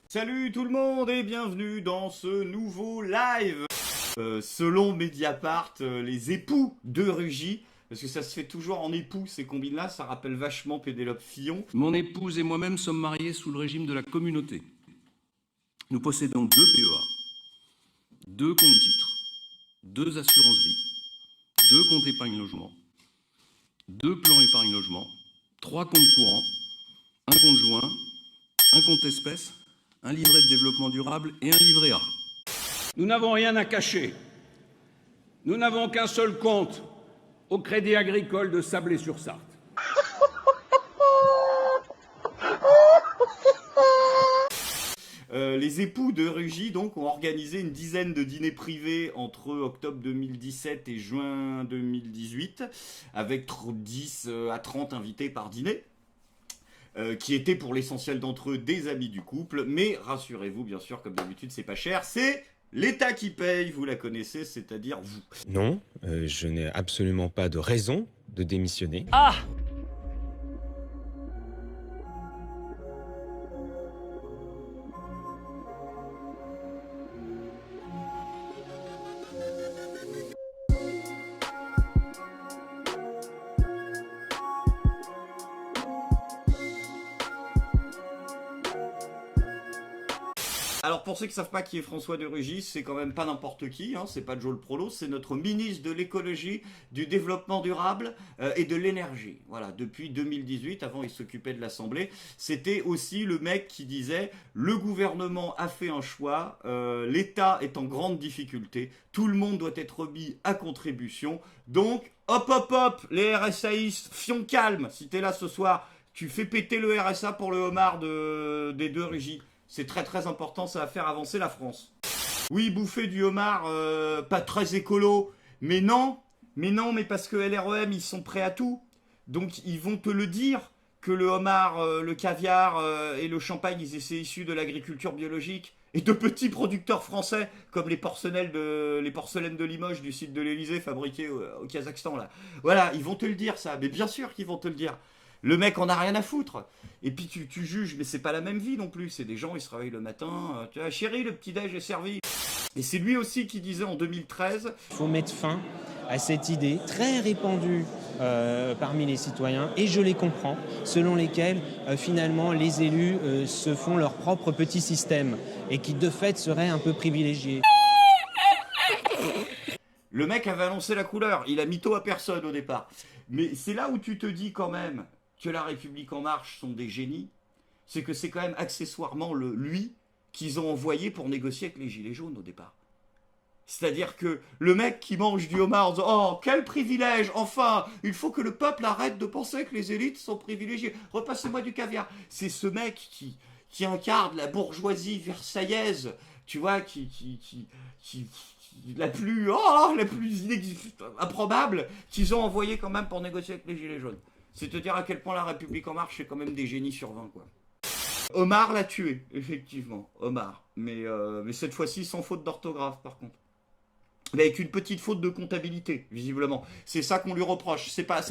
Salut tout le monde et bienvenue dans ce nouveau live. Selon Mediapart, les époux de Rugy, parce que ça se fait toujours en époux ces combines-là, ça rappelle vachement Pénélope Fillon. Mon épouse et moi-même sommes mariés sous le régime de la communauté. Nous possédons 2 PEA, 2 comptes titres, 2 assurances-vie, 2 comptes épargne-logement, 2 plans épargne-logement, 3 comptes courants, un compte joint, un compte espèces, un livret de développement durable et un livret A. Nous n'avons rien à cacher. Nous n'avons qu'un seul compte au Crédit Agricole de Sablé-sur-Sarthe. Les époux de Rugy donc ont organisé une dizaine de dîners privés entre octobre 2017 et juin 2018, avec 10 à 30 invités par dîner. Qui étaient pour l'essentiel d'entre eux des amis du couple, mais rassurez-vous, bien sûr, comme d'habitude, c'est pas cher, c'est l'État qui paye, vous la connaissez, c'est-à-dire vous. Non, je n'ai absolument pas de raison de démissionner. Alors pour ceux qui ne savent pas qui est François de Rugy, c'est quand même pas n'importe qui, hein, c'est pas Joe le Prolo, c'est notre ministre de l'écologie, du développement durable et de l'énergie. Voilà, depuis 2018, avant il s'occupait de l'Assemblée, c'était aussi le mec qui disait le gouvernement a fait un choix, l'État est en grande difficulté, tout le monde doit être mis à contribution, donc hop hop hop, les RSAistes, fion calme, si t'es là ce soir, tu fais péter le RSA pour le homard des deux Rugy. C'est très très important, ça va faire avancer la France. Oui, bouffer du homard, pas très écolo, mais non, mais parce que LREM, ils sont prêts à tout. Donc ils vont te le dire que le homard, le caviar et le champagne, c'est issu de l'agriculture biologique et de petits producteurs français comme les porcelaines de Limoges du site de l'Elysée fabriquées au Kazakhstan là. Voilà, ils vont te le dire ça, mais bien sûr qu'ils vont te le dire. Le mec en a rien à foutre. Et puis tu juges, mais c'est pas la même vie non plus. C'est des gens, ils se réveillent le matin. Tu vois, chérie, le petit-déj est servi. Et c'est lui aussi qui disait en 2013. Il faut mettre fin à cette idée très répandue parmi les citoyens, et je les comprends, selon lesquels finalement les élus se font leur propre petit système et qui de fait seraient un peu privilégiés. Le mec avait annoncé la couleur. Il a mytho à personne au départ. Mais c'est là où tu te dis quand même que la République en marche sont des génies. C'est que c'est quand même accessoirement lui qu'ils ont envoyé pour négocier avec les Gilets jaunes au départ. C'est-à-dire que le mec qui mange du homard en disant oh, quel privilège, enfin, il faut que le peuple arrête de penser que les élites sont privilégiées. Repassez-moi du caviar. C'est ce mec qui incarne la bourgeoisie versaillaise, tu vois, la plus improbable qu'ils ont envoyé quand même pour négocier avec les Gilets jaunes. C'est te dire à quel point la République en marche, c'est quand même des génies sur 20, quoi. Omar l'a tué, effectivement, Omar. Mais cette fois-ci sans faute d'orthographe, par contre. Mais avec une petite faute de comptabilité, visiblement. C'est ça qu'on lui reproche. C'est pas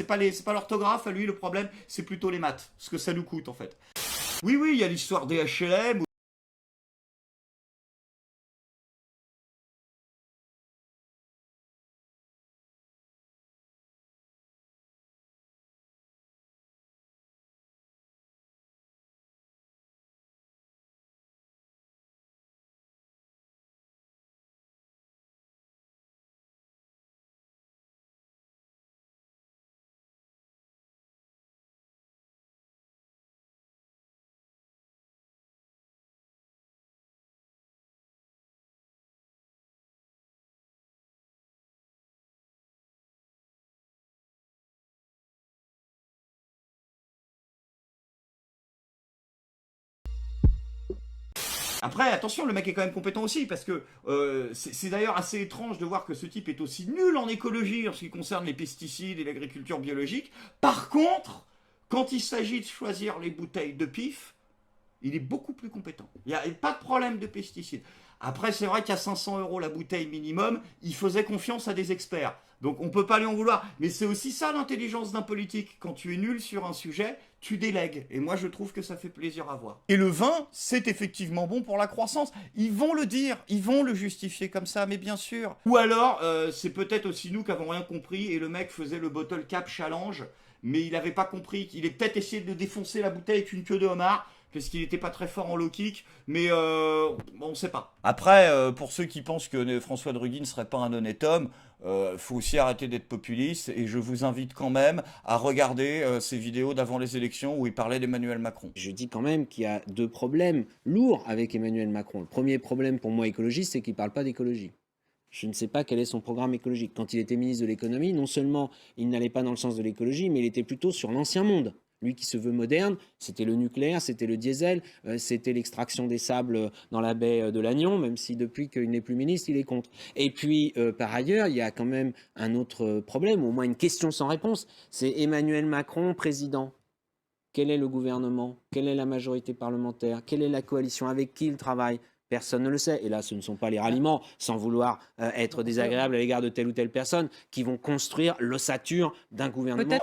l'orthographe, à lui, le problème, c'est plutôt les maths. Ce que ça nous coûte, en fait. Oui, il y a l'histoire des HLM. Après, attention, le mec est quand même compétent aussi, parce que c'est d'ailleurs assez étrange de voir que ce type est aussi nul en écologie en ce qui concerne les pesticides et l'agriculture biologique. Par contre, quand il s'agit de choisir les bouteilles de pif, il est beaucoup plus compétent. Il n'y a pas de problème de pesticides. Après, c'est vrai qu'à 500 € la bouteille minimum, il faisait confiance à des experts. Donc on peut pas lui en vouloir. Mais c'est aussi ça l'intelligence d'un politique. Quand tu es nul sur un sujet, tu délègues. Et moi je trouve que ça fait plaisir à voir. Et le vin, c'est effectivement bon pour la croissance. Ils vont le dire, ils vont le justifier comme ça, mais bien sûr. Ou alors, c'est peut-être aussi nous qui avons rien compris et le mec faisait le bottle cap challenge, mais il avait pas compris qu'il est peut-être essayé de défoncer la bouteille avec une queue de homard. Parce qu'il n'était pas très fort en low kick, mais on ne sait pas. Après, pour ceux qui pensent que François de Rugy ne serait pas un honnête homme, faut aussi arrêter d'être populiste, et je vous invite quand même à regarder ces vidéos d'avant les élections où il parlait d'Emmanuel Macron. Je dis quand même qu'il y a deux problèmes lourds avec Emmanuel Macron. Le premier problème pour moi écologiste, c'est qu'il ne parle pas d'écologie. Je ne sais pas quel est son programme écologique. Quand il était ministre de l'économie, non seulement il n'allait pas dans le sens de l'écologie, mais il était plutôt sur l'ancien monde. Lui qui se veut moderne, c'était le nucléaire, c'était le diesel, c'était l'extraction des sables dans la baie de Lannion, même si depuis qu'il n'est plus ministre, il est contre. Et puis, par ailleurs, il y a quand même un autre problème, au moins une question sans réponse, c'est Emmanuel Macron, président. Quel est le gouvernement? Quelle est la majorité parlementaire? Quelle est la coalition? Avec qui il travaille? Personne ne le sait. Et là, ce ne sont pas les ralliements, sans vouloir être désagréable à l'égard de telle ou telle personne, qui vont construire l'ossature d'un gouvernement.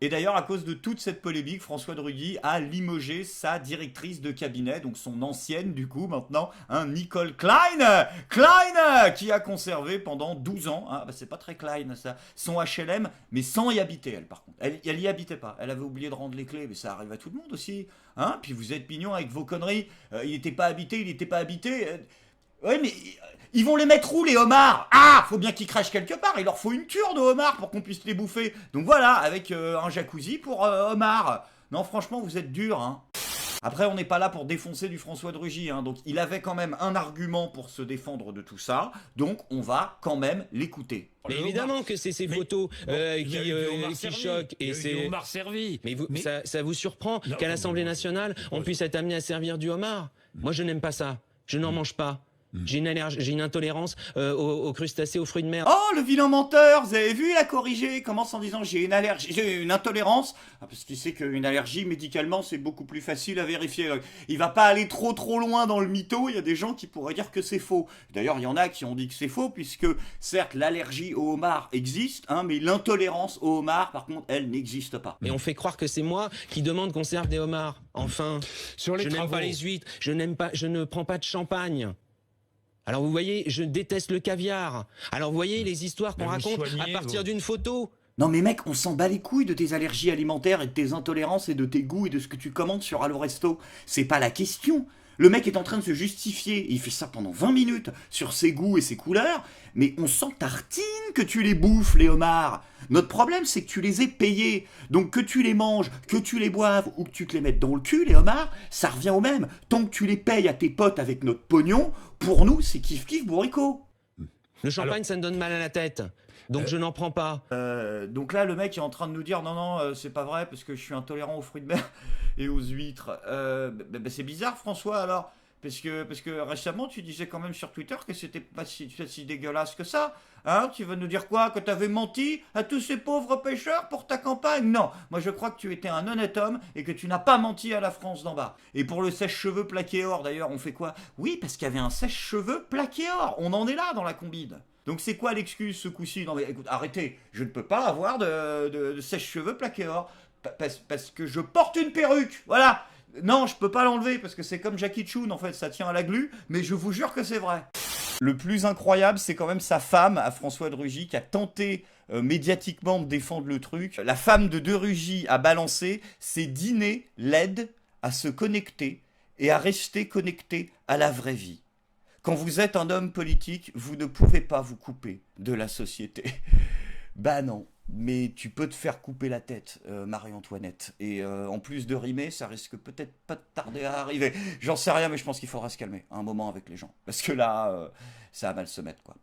Et d'ailleurs, à cause de toute cette polémique, François de Rugy a limogé sa directrice de cabinet, donc son ancienne du coup maintenant, Nicole Klein, qui a conservé pendant 12 ans, c'est pas très Klein ça, son HLM, mais sans y habiter elle par contre. Elle y habitait pas, elle avait oublié de rendre les clés, mais ça arrive à tout le monde aussi. Puis vous êtes mignon avec vos conneries, il n'était pas habité, Oui, mais ils vont les mettre où, les homards? Faut bien qu'ils crachent quelque part. Il leur faut une cure de homards pour qu'on puisse les bouffer. Donc voilà, avec un jacuzzi pour homards. Non, franchement, vous êtes durs, hein. Après, on n'est pas là pour défoncer du François de Rugy, hein. Donc il avait quand même un argument pour se défendre de tout ça. Donc on va quand même l'écouter. Mais évidemment que c'est ces photos qui choquent. Et c'est homard servi. Mais ça vous surprend qu'à l'Assemblée nationale, on puisse être amené à servir du homard? Moi, je n'aime pas ça. Je n'en mange pas. J'ai une intolérance aux crustacés, aux fruits de mer. Oh, le vilain menteur! Vous avez vu, il a corrigé. Il commence en disant j'ai une allergie, j'ai une intolérance. Parce qu'il sait qu'une allergie, médicalement, c'est beaucoup plus facile à vérifier. Il va pas aller trop loin dans le mytho. Il y a des gens qui pourraient dire que c'est faux. D'ailleurs, il y en a qui ont dit que c'est faux, puisque certes, l'allergie au homard existe, mais l'intolérance au homard, par contre, elle n'existe pas. Mais on fait croire que c'est moi qui demande qu'on serve des homards. Enfin, je n'aime pas les huîtres, je ne prends pas de champagne. Alors vous voyez, je déteste le caviar. Alors vous voyez les histoires qu'on raconte à partir d'une photo. Non mais mec, on s'en bat les couilles de tes allergies alimentaires et de tes intolérances et de tes goûts et de ce que tu commandes sur Allo Resto. C'est pas la question. Le mec est en train de se justifier, et il fait ça pendant 20 minutes, sur ses goûts et ses couleurs, mais on s'en tartine que tu les bouffes, les homards. Notre problème, c'est que tu les aies payés. Donc que tu les manges, que tu les boives, ou que tu te les mettes dans le cul, les homards, ça revient au même. Tant que tu les payes à tes potes avec notre pognon, pour nous, c'est kiff-kiff bourricot. Le champagne, ça me donne mal à la tête. Donc je n'en prends pas. Donc là, le mec est en train de nous dire non, c'est pas vrai parce que je suis intolérant aux fruits de mer et aux huîtres. C'est bizarre, François, alors. Parce que récemment, tu disais quand même sur Twitter que c'était pas si dégueulasse que ça. Tu vas nous dire quoi? Que t'avais menti à tous ces pauvres pêcheurs pour ta campagne? Non, moi je crois que tu étais un honnête homme et que tu n'as pas menti à la France d'en bas. Et pour le sèche-cheveux plaqué or, d'ailleurs, on fait quoi? Oui, parce qu'il y avait un sèche-cheveux plaqué or. On en est là dans la combine. Donc c'est quoi l'excuse ce coup-ci? Non mais écoute, arrêtez, je ne peux pas avoir de sèche-cheveux plaqué or. Parce que je porte une perruque, voilà. Non, je peux pas l'enlever parce que c'est comme Jackie Chun, en fait, ça tient à la glu, mais je vous jure que c'est vrai. Le plus incroyable, c'est quand même sa femme, à François de Rugy, qui a tenté médiatiquement de défendre le truc. La femme de Rugy a balancé, ses dîners l'aident à se connecter et à rester connecté à la vraie vie. Quand vous êtes un homme politique, vous ne pouvez pas vous couper de la société. Bah non. Mais tu peux te faire couper la tête, Marie-Antoinette. Et en plus de rimer, ça risque peut-être pas de tarder à arriver. J'en sais rien, mais je pense qu'il faudra se calmer un moment avec les gens. Parce que là, ça va mal se mettre, quoi.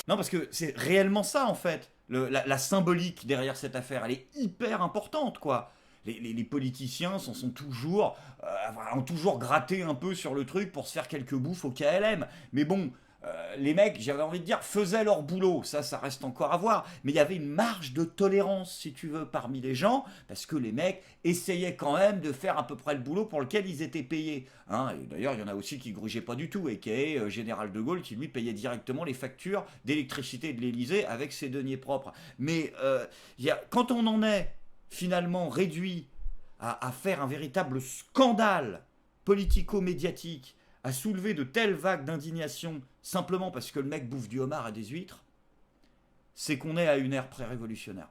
Non, parce que c'est réellement ça, en fait. La symbolique derrière cette affaire, elle est hyper importante, quoi. Les politiciens ont toujours gratté un peu sur le truc pour se faire quelques bouffes au KLM. Mais bon... les mecs, j'avais envie de dire, faisaient leur boulot. Ça reste encore à voir. Mais il y avait une marge de tolérance, si tu veux, parmi les gens, parce que les mecs essayaient quand même de faire à peu près le boulot pour lequel ils étaient payés. Hein, et d'ailleurs, il y en a aussi qui grugeaient pas du tout, et qui est Général de Gaulle, qui lui payait directement les factures d'électricité de l'Élysée avec ses deniers propres. Mais quand on en est finalement réduit à faire un véritable scandale politico-médiatique, à soulever de telles vagues d'indignation simplement parce que le mec bouffe du homard et des huîtres, c'est qu'on est à une ère pré-révolutionnaire.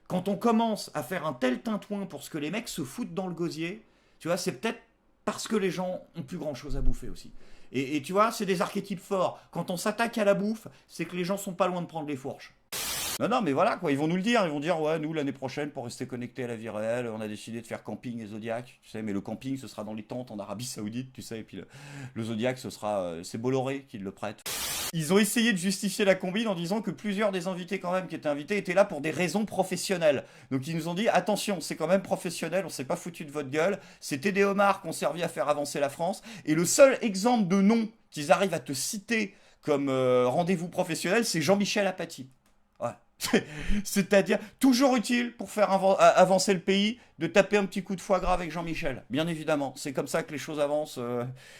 Quand on commence à faire un tel tintouin pour ce que les mecs se foutent dans le gosier, tu vois, c'est peut-être parce que les gens ont plus grand-chose à bouffer aussi. Et tu vois, c'est des archétypes forts. Quand on s'attaque à la bouffe, c'est que les gens sont pas loin de prendre les fourches. Non, mais voilà, quoi, ils vont nous le dire, ils vont dire, ouais, nous, l'année prochaine, pour rester connectés à la vie réelle, on a décidé de faire camping et Zodiac, tu sais, mais le camping, ce sera dans les tentes en Arabie Saoudite, tu sais, et puis le Zodiac, ce sera, c'est Bolloré qui le prête. Ils ont essayé de justifier la combine en disant que plusieurs des invités, quand même, qui étaient invités, étaient là pour des raisons professionnelles. Donc ils nous ont dit, attention, c'est quand même professionnel, on s'est pas foutu de votre gueule, c'était des homards qui ont servi à faire avancer la France, et le seul exemple de nom qu'ils arrivent à te citer comme rendez-vous professionnel, c'est Jean-Michel Apathy. Ouais. C'est-à-dire toujours utile pour faire avancer le pays de taper un petit coup de foie gras avec Jean-Michel, bien évidemment, c'est comme ça que les choses avancent,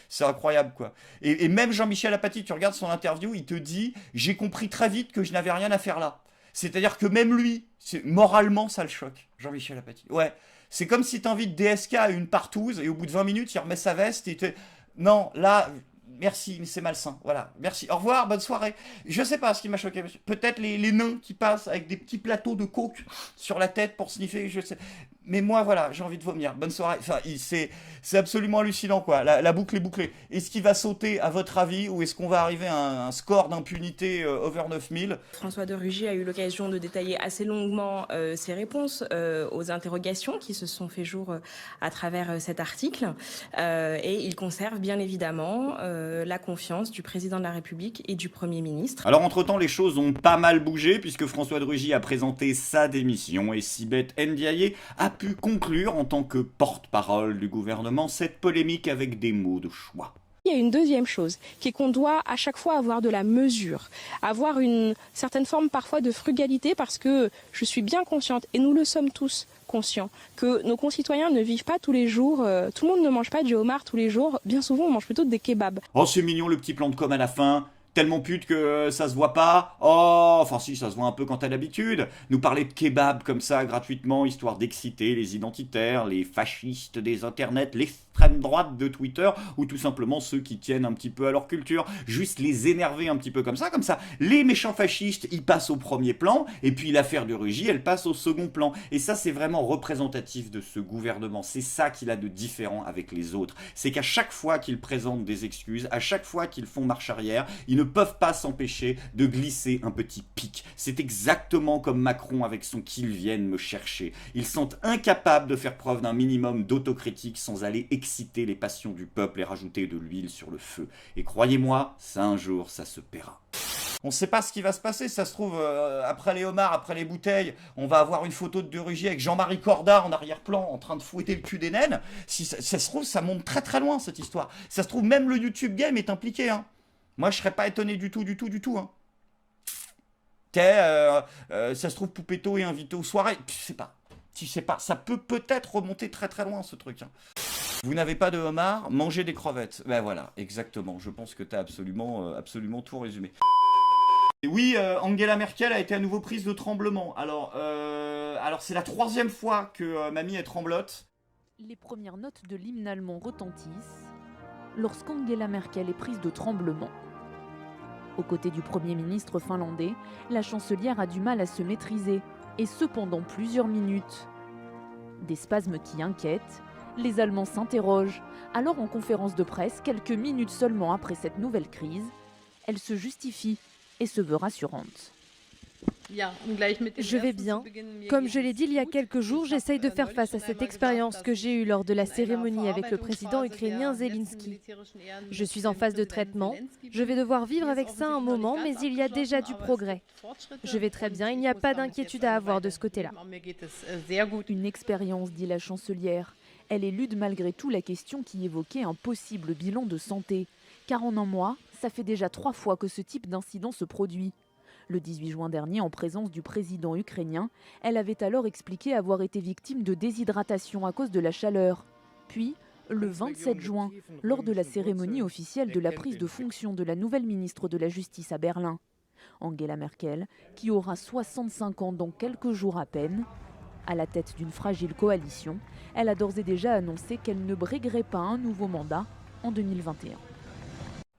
c'est incroyable quoi. Et même Jean-Michel Apathy, tu regardes son interview, il te dit j'ai compris très vite que je n'avais rien à faire là, c'est-à-dire que même lui, moralement ça le choque, Jean-Michel Apathy. Ouais, c'est comme si t'invites DSK à une partouze et au bout de 20 minutes il remet sa veste et non, là... Merci, mais c'est malsain. Voilà, merci. Au revoir, bonne soirée. Je sais pas ce qui m'a choqué. Peut-être les nains qui passent avec des petits plateaux de coke sur la tête pour sniffer, je sais. Mais moi, voilà, j'ai envie de vomir. Bonne soirée. Enfin, c'est absolument hallucinant, quoi. La boucle est bouclée. Est-ce qu'il va sauter, à votre avis, ou est-ce qu'on va arriver à un score d'impunité over 9000 ? François de Rugy a eu l'occasion de détailler assez longuement ses réponses aux interrogations qui se sont fait jour à travers cet article. Et il conserve bien évidemment la confiance du président de la République et du Premier ministre. Alors, entre-temps, les choses ont pas mal bougé, puisque François de Rugy a présenté sa démission et Sibeth Ndiaye a pu conclure en tant que porte-parole du gouvernement cette polémique avec des mots de choix. Il y a une deuxième chose, qui est qu'on doit à chaque fois avoir de la mesure, avoir une certaine forme parfois de frugalité, parce que je suis bien consciente, et nous le sommes tous conscients, que nos concitoyens ne vivent pas tous les jours, tout le monde ne mange pas du homard tous les jours, bien souvent on mange plutôt des kebabs. Oh, c'est mignon le petit plan de com à la fin. Tellement pute que ça se voit pas. Oh, enfin si, ça se voit un peu quand t'as l'habitude. Nous parler de kebab comme ça gratuitement, histoire d'exciter les identitaires, les fascistes des internets, l'extrême droite de Twitter, ou tout simplement ceux qui tiennent un petit peu à leur culture. Juste les énerver un petit peu comme ça. Les méchants fascistes, ils passent au premier plan, et puis l'affaire de Rugy, elle passe au second plan. Et ça, c'est vraiment représentatif de ce gouvernement. C'est ça qu'il a de différent avec les autres. C'est qu'à chaque fois qu'ils présentent des excuses, à chaque fois qu'ils font marche arrière, ils ne peuvent pas s'empêcher de glisser un petit pic. C'est exactement comme Macron avec son « qu'ils viennent me chercher ». Ils sont incapables de faire preuve d'un minimum d'autocritique sans aller exciter les passions du peuple et rajouter de l'huile sur le feu. Et croyez-moi, ça un jour, ça se paiera. On ne sait pas ce qui va se passer, ça se trouve, après les homards, après les bouteilles, on va avoir une photo de Rugy avec Jean-Marie Corda en arrière-plan en train de fouetter le cul des naines. Si ça se trouve, ça monte très très loin cette histoire. Ça se trouve, même le YouTube Game est impliqué, hein. Moi, je serais pas étonné du tout, hein. Ça se trouve, Poupetto est invité aux soirées. Tu sais pas. Ça peut-être remonter très très loin, ce truc. Hein. Vous n'avez pas de homard, mangez des crevettes. Ben voilà, exactement. Je pense que t'as absolument tout résumé. Et oui, Angela Merkel a été à nouveau prise de tremblement. Alors c'est la 3e fois que mamie est tremblote. Les premières notes de l'hymne allemand retentissent lorsqu'Angela Merkel est prise de tremblement. Aux côtés du Premier ministre finlandais, la chancelière a du mal à se maîtriser, et ce pendant plusieurs minutes. Des spasmes qui inquiètent, les Allemands s'interrogent. Alors en conférence de presse, quelques minutes seulement après cette nouvelle crise, elle se justifie et se veut rassurante. Je vais bien. Comme je l'ai dit il y a quelques jours, j'essaye de faire face à cette expérience que j'ai eue lors de la cérémonie avec le président ukrainien Zelensky. Je suis en phase de traitement. Je vais devoir vivre avec ça un moment, mais il y a déjà du progrès. Je vais très bien, il n'y a pas d'inquiétude à avoir de ce côté-là. Une expérience, dit la chancelière. Elle élude malgré tout la question qui évoquait un possible bilan de santé. Car en un mois, Ça fait déjà 3 fois que ce type d'incident se produit. Le 18 juin dernier, en présence du président ukrainien, elle avait alors expliqué avoir été victime de déshydratation à cause de la chaleur. Puis, le 27 juin, lors de la cérémonie officielle de la prise de fonction de la nouvelle ministre de la Justice à Berlin. Angela Merkel, qui aura 65 ans dans quelques jours à peine, à la tête d'une fragile coalition, elle a d'ores et déjà annoncé qu'elle ne briguerait pas un nouveau mandat en 2021.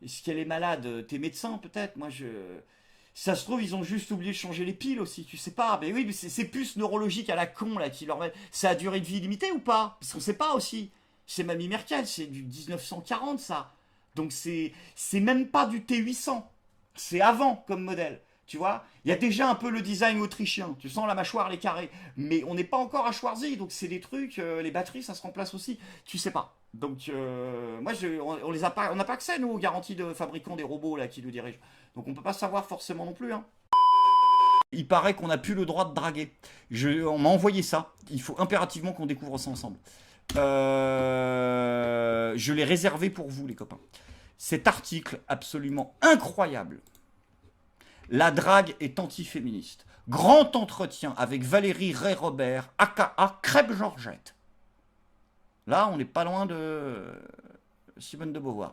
Est-ce qu'elle est malade? T'es médecin peut-être? Si ça se trouve, ils ont juste oublié de changer les piles aussi, tu sais pas. Mais oui, mais c'est puces neurologiques à la con là qui leur mettent. Ça a duré de vie limitée ou pas? Parce qu'on sait pas aussi. C'est Mamie Merkel, c'est du 1940 ça. Donc c'est même pas du T800. C'est avant comme modèle. Tu vois, il y a déjà un peu le design autrichien. Tu sens la mâchoire, les carrés. Mais on n'est pas encore à Schwarzy. Donc c'est des trucs, les batteries, ça se remplace aussi. Tu sais pas. Donc moi, on n'a pas accès, nous, aux garanties de fabricants des robots là qui nous dirigent. Donc on peut pas savoir forcément non plus. Hein. Il paraît qu'on n'a plus le droit de draguer. On m'a envoyé ça. Il faut impérativement qu'on découvre ça ensemble. Je l'ai réservé pour vous, les copains. Cet article absolument incroyable. La drague est antiféministe. Grand entretien avec Valérie Ray-Robert, aka Crêpe Georgette. Là, on n'est pas loin de Simone de Beauvoir.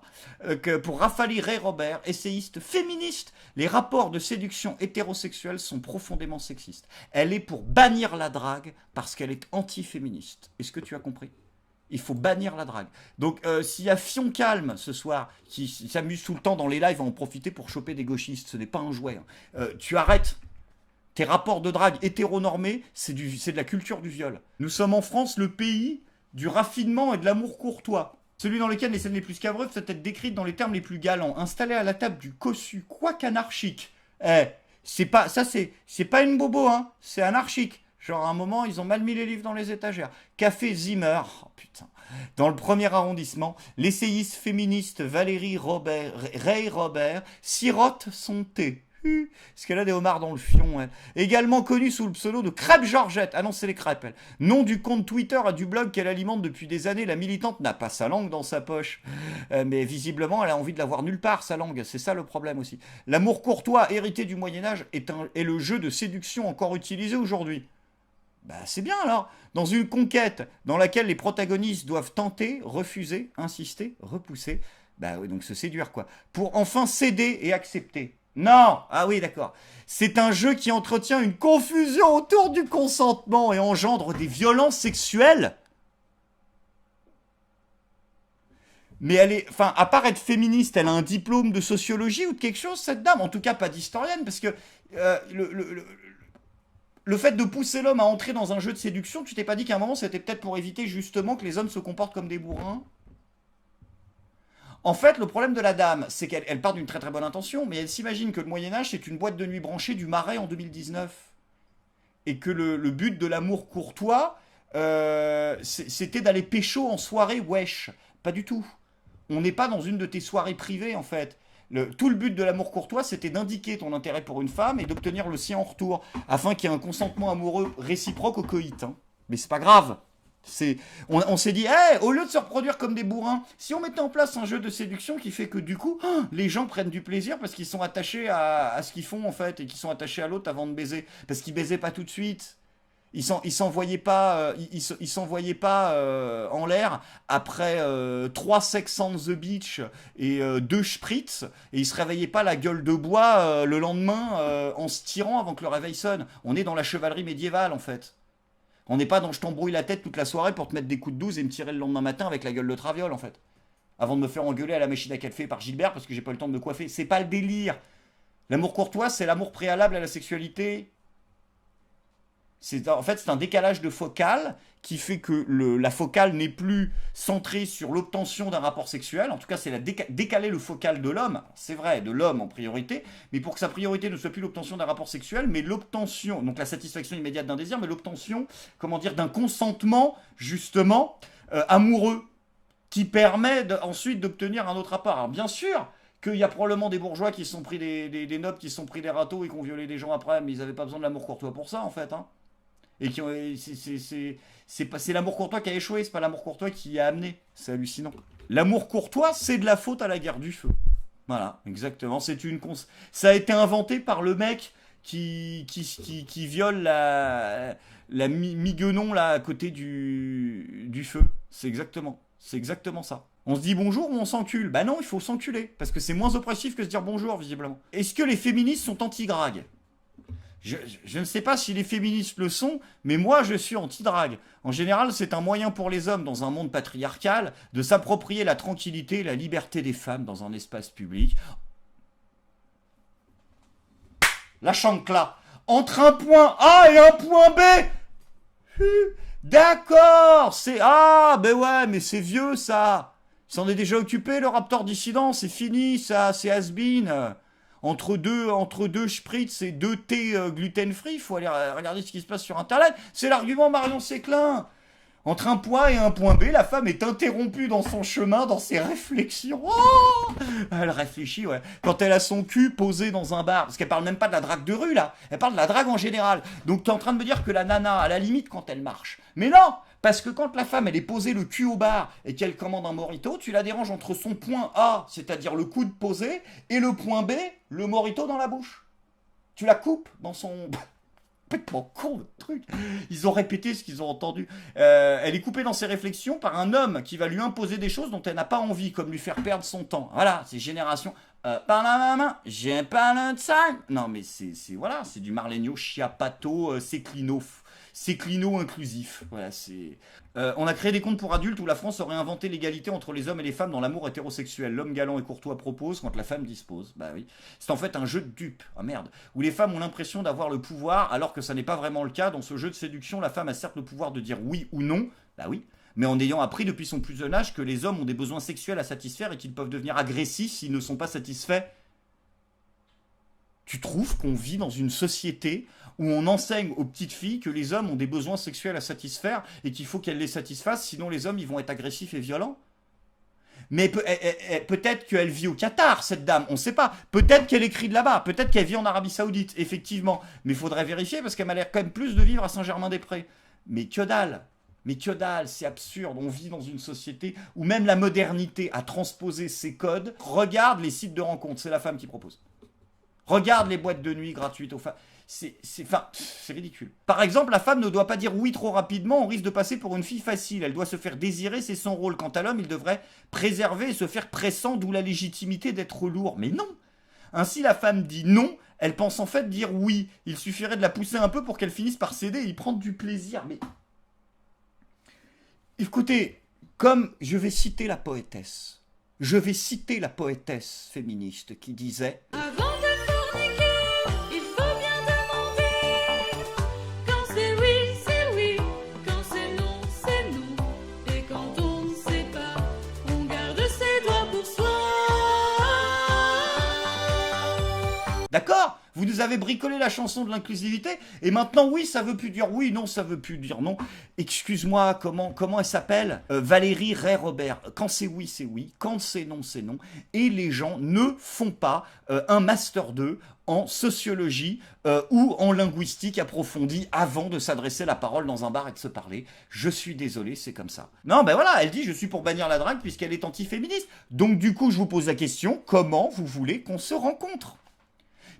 Pour Raphaël Ray-Robert, essayiste féministe, les rapports de séduction hétérosexuels sont profondément sexistes. Elle est pour bannir la drague parce qu'elle est antiféministe. Est-ce que tu as compris ? Il faut bannir la drague. Donc, s'il y a Fion Calme ce soir, qui s'amuse tout le temps dans les lives à en profiter pour choper des gauchistes, ce n'est pas un jouet. Hein. Tu arrêtes. Tes rapports de drague hétéronormés, c'est de la culture du viol. Nous sommes en France, le pays du raffinement et de l'amour courtois. Celui dans lequel les scènes les plus scabreuses peuvent être décrites dans les termes les plus galants. Installé à la table du cossu, quoique anarchique. C'est pas une bobo, hein. C'est anarchique. Genre, à un moment, ils ont mal mis les livres dans les étagères. Café Zimmer, oh putain. Dans le 1er arrondissement, l'essayiste féministe Valérie Ray-Robert sirote son thé. Parce qu'elle a des homards dans le fion, elle. Également connue sous le pseudo de Crêpe Georgette. Ah non, c'est les crêpes, elle. Nom du compte Twitter et du blog qu'elle alimente depuis des années, la militante n'a pas sa langue dans sa poche. Mais visiblement, elle a envie de l'avoir nulle part, sa langue. C'est ça le problème aussi. L'amour courtois, hérité du Moyen-Âge, est le jeu de séduction encore utilisé aujourd'hui. Bah c'est bien alors. Dans une conquête dans laquelle les protagonistes doivent tenter, refuser, insister, repousser, bah oui, donc se séduire quoi, pour enfin céder et accepter. Non, ah oui d'accord. C'est un jeu qui entretient une confusion autour du consentement et engendre des violences sexuelles. Mais elle est, enfin, à part être féministe, elle a un diplôme de sociologie ou de quelque chose, cette dame. En tout cas, pas d'historienne, parce que le fait de pousser l'homme à entrer dans un jeu de séduction, tu t'es pas dit qu'à un moment, c'était peut-être pour éviter justement que les hommes se comportent comme des bourrins? En fait, le problème de la dame, c'est qu'elle part d'une très très bonne intention, mais elle s'imagine que le Moyen-Âge, c'est une boîte de nuit branchée du Marais en 2019. Et que le but de l'amour courtois, c'était d'aller pécho en soirée wesh. Pas du tout. On n'est pas dans une de tes soirées privées, en fait. Tout le but de l'amour courtois, c'était d'indiquer ton intérêt pour une femme et d'obtenir le sien en retour, afin qu'il y ait un consentement amoureux réciproque au coït. Hein. Mais c'est pas grave. On s'est dit, au lieu de se reproduire comme des bourrins, si on mettait en place un jeu de séduction qui fait que du coup, les gens prennent du plaisir parce qu'ils sont attachés à ce qu'ils font en fait, et qu'ils sont attachés à l'autre avant de baiser, parce qu'ils baisaient pas tout de suite. Ils s'envoyaient pas en l'air après 3 sex on the beach et 2 spritz, et ils se réveillaient pas la gueule de bois le lendemain en se tirant avant que le réveil sonne. On est dans la chevalerie médiévale en fait. On n'est pas dans je t'embrouille la tête toute la soirée pour te mettre des coups de 12 et me tirer le lendemain matin avec la gueule de traviole en fait. Avant de me faire engueuler à la machine à café par Gilbert parce que j'ai pas eu le temps de me coiffer. C'est pas le délire. L'amour courtois, c'est l'amour préalable à la sexualité. En fait, c'est un décalage de focale qui fait que la focale n'est plus centrée sur l'obtention d'un rapport sexuel. En tout cas, c'est décaler le focal de l'homme. C'est vrai, de l'homme en priorité. Mais pour que sa priorité ne soit plus l'obtention d'un rapport sexuel, mais l'obtention, donc la satisfaction immédiate d'un désir, mais l'obtention, d'un consentement, justement, amoureux, qui permet ensuite d'obtenir un autre rapport. Alors, bien sûr qu'il y a probablement des bourgeois qui se sont pris des nobles, qui se sont pris des râteaux et qui ont violé des gens après, mais ils n'avaient pas besoin de l'amour courtois pour ça, en fait, hein. Et c'est l'amour courtois qui a échoué, c'est pas l'amour courtois qui y a amené. C'est hallucinant. L'amour courtois, c'est de la faute à la guerre du feu. Voilà, exactement. Ça a été inventé par le mec qui viole la Miguenon là à côté du feu. C'est exactement ça. On se dit bonjour ou on s'encule? Bah non, il faut s'enculer, parce que c'est moins oppressif que se dire bonjour, visiblement. Est-ce que les féministes sont anti-drague? Je ne sais pas si les féministes le sont, mais moi je suis anti-drague. En général, c'est un moyen pour les hommes dans un monde patriarcal de s'approprier la tranquillité et la liberté des femmes dans un espace public. La chancla. Entre un point A et un point B. D'accord, c'est... Ah, ben ouais, mais c'est vieux ça. Il s'en est déjà occupé, le Raptor dissident, c'est fini ça, c'est has-been. Entre deux spritz et 2 thés gluten-free, il faut aller regarder ce qui se passe sur Internet. C'est l'argument Marion Séclin. Entre un point et un point B, la femme est interrompue dans son chemin, dans ses réflexions. Oh, elle réfléchit, ouais. Quand elle a son cul posé dans un bar, parce qu'elle parle même pas de la drague de rue, là. Elle parle de la drague en général. Donc t'es en train de me dire que la nana, à la limite, quand elle marche. Mais non, parce que quand la femme, elle est posée le cul au bar et qu'elle commande un mojito, tu la déranges entre son point A, c'est-à-dire le coude posé, et le point B, le mojito dans la bouche. Tu la coupes dans son... Complètement con le truc. Ils ont répété ce qu'ils ont entendu. Elle est coupée dans ses réflexions par un homme qui va lui imposer des choses dont elle n'a pas envie, comme lui faire perdre son temps. Voilà, c'est génération. Par la main, j'ai pas le time. Non mais c'est du Marlenio, Chiapato, Séclino inclusif. Voilà, c'est. On a créé des comptes pour adultes où la France aurait inventé l'égalité entre les hommes et les femmes dans l'amour hétérosexuel. L'homme galant et courtois propose quand la femme dispose. Bah oui. C'est en fait un jeu de dupes. Ah merde. Où les femmes ont l'impression d'avoir le pouvoir alors que ça n'est pas vraiment le cas. Dans ce jeu de séduction, la femme a certes le pouvoir de dire oui ou non. Bah oui. Mais en ayant appris depuis son plus jeune âge que les hommes ont des besoins sexuels à satisfaire et qu'ils peuvent devenir agressifs s'ils ne sont pas satisfaits. Tu trouves qu'on vit dans une société où on enseigne aux petites filles que les hommes ont des besoins sexuels à satisfaire et qu'il faut qu'elles les satisfassent, sinon les hommes ils vont être agressifs et violents? Mais peut-être qu'elle vit au Qatar, cette dame, on ne sait pas. Peut-être qu'elle écrit de là-bas, peut-être qu'elle vit en Arabie Saoudite, effectivement. Mais il faudrait vérifier parce qu'elle m'a l'air quand même plus de vivre à Saint-Germain-des-Prés. Mais que dalle! Mais que dalle, c'est absurde, on vit dans une société où même la modernité a transposé ses codes. Regarde les sites de rencontres, c'est la femme qui propose. Regarde les boîtes de nuit gratuites aux femmes. C'est ridicule. Par exemple, la femme ne doit pas dire oui trop rapidement, on risque de passer pour une fille facile. Elle doit se faire désirer, c'est son rôle. Quant à l'homme, il devrait préserver et se faire pressant, d'où la légitimité d'être lourd. Mais non! Ainsi, la femme dit non, elle pense en fait dire oui. Il suffirait de la pousser un peu pour qu'elle finisse par céder et y prendre du plaisir. Mais écoutez, comme je vais citer la poétesse féministe qui disait... D'accord? Vous nous avez bricolé la chanson de l'inclusivité, et maintenant, oui, ça veut plus dire oui, non, ça veut plus dire non. Excuse-moi, comment elle s'appelle? Valérie Ray-Robert. Quand c'est oui, c'est oui. Quand c'est non, c'est non. Et les gens ne font pas un Master 2 en sociologie ou en linguistique approfondie avant de s'adresser la parole dans un bar et de se parler. Je suis désolé, c'est comme ça. Non, ben voilà, elle dit je suis pour bannir la drague puisqu'elle est anti-féministe. Donc du coup, je vous pose la question, comment vous voulez qu'on se rencontre?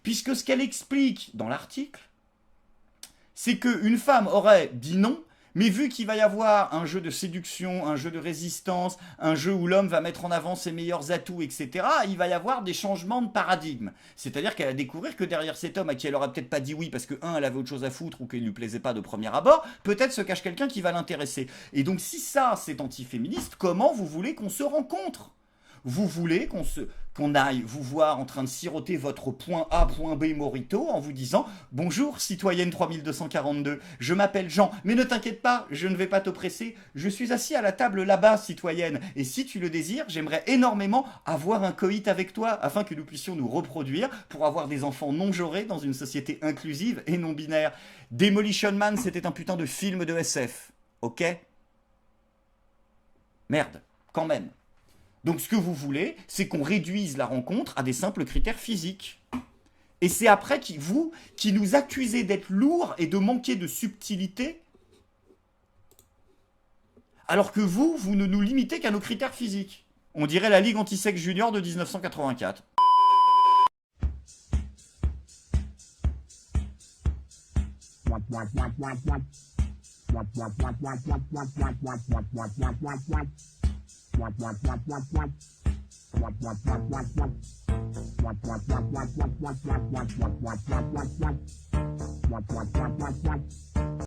Puisque ce qu'elle explique dans l'article, c'est qu'une femme aurait dit non, mais vu qu'il va y avoir un jeu de séduction, un jeu de résistance, un jeu où l'homme va mettre en avant ses meilleurs atouts, etc., il va y avoir des changements de paradigme. C'est-à-dire qu'elle va découvrir que derrière cet homme à qui elle aurait peut-être pas dit oui parce que, elle avait autre chose à foutre ou qu'il lui plaisait pas de premier abord, peut-être se cache quelqu'un qui va l'intéresser. Et donc si ça, c'est antiféministe, comment vous voulez qu'on se rencontre ? Vous voulez qu'on aille vous voir en train de siroter votre point A, point B mojito en vous disant « Bonjour, citoyenne 3242, je m'appelle Jean, mais ne t'inquiète pas, je ne vais pas t'oppresser, je suis assis à la table là-bas, citoyenne, et si tu le désires, j'aimerais énormément avoir un coït avec toi afin que nous puissions nous reproduire pour avoir des enfants non genrés dans une société inclusive et non binaire. Demolition Man, c'était un putain de film de SF, ok ? Merde, quand même. Donc ce que vous voulez, c'est qu'on réduise la rencontre à des simples critères physiques. Et c'est après vous qui nous accusez d'être lourds et de manquer de subtilité, alors que vous ne nous limitez qu'à nos critères physiques. On dirait la Ligue anti-sexe junior de 1984.